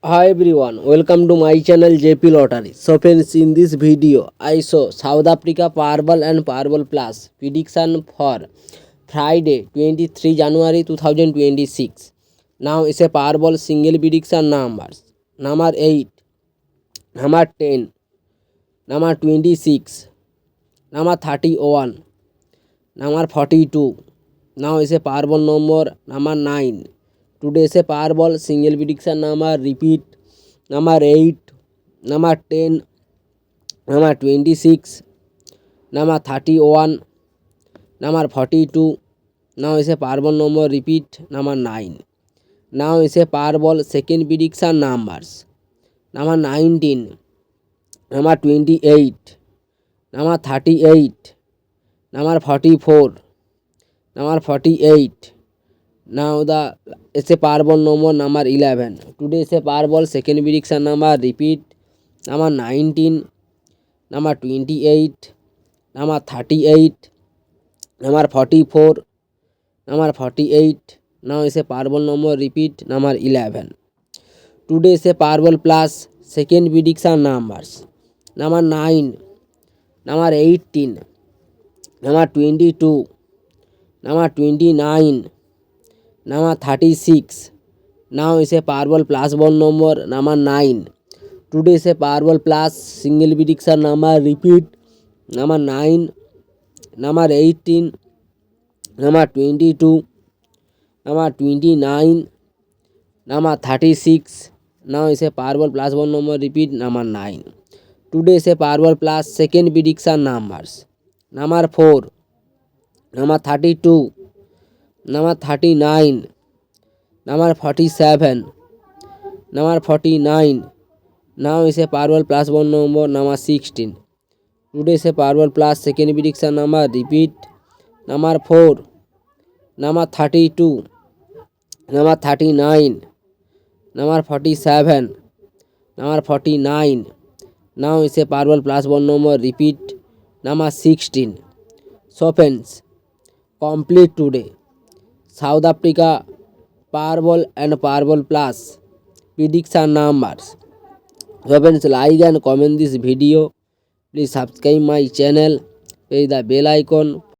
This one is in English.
Hi everyone, welcome to my channel JP Lottery. So friends, in this video, I show South Africa Powerball and Powerball Plus prediction for Friday 23 January 2026. Now is a Powerball single prediction numbers. Number 8, number 10, number 26, number 31, number 42. Now is a Powerball number number 9. Today is a Powerball single prediction number repeat number 8, number 10, number 26, number 31, number 42. Now is a Powerball number repeat number 9. Now is a Powerball second prediction numbers. Number 19, number 28, number 38, number 44, number 48. Now the is a Powerball number 11. Today is a Powerball second prediction number repeat number 19, number 28, number 38, number 44, number 48. Now is a Powerball number repeat number 11. Today is a Powerball plus second prediction numbers. Number 9, number 18, number 22, number 29, number 36. Now is a Powerball plus one number number 9. Today is a Powerball plus single prediction number repeat number 9, number 18, number 22, number 29, number 36. Now is a Powerball plus one number repeat number 9. Today is a Powerball plus second prediction numbers. Number 4, number 32, number 39, number 47, number 49. Now is a Powerball plus one number 16. Today is a Powerball plus second prediction number repeat number 4, number 32, number 39, number 47, number 49. Now is a Powerball plus one number repeat number 16. So friends, complete today South Africa Powerball and Powerball Plus prediction numbers. So friends, like and comment this video. Please subscribe my channel. Press the bell icon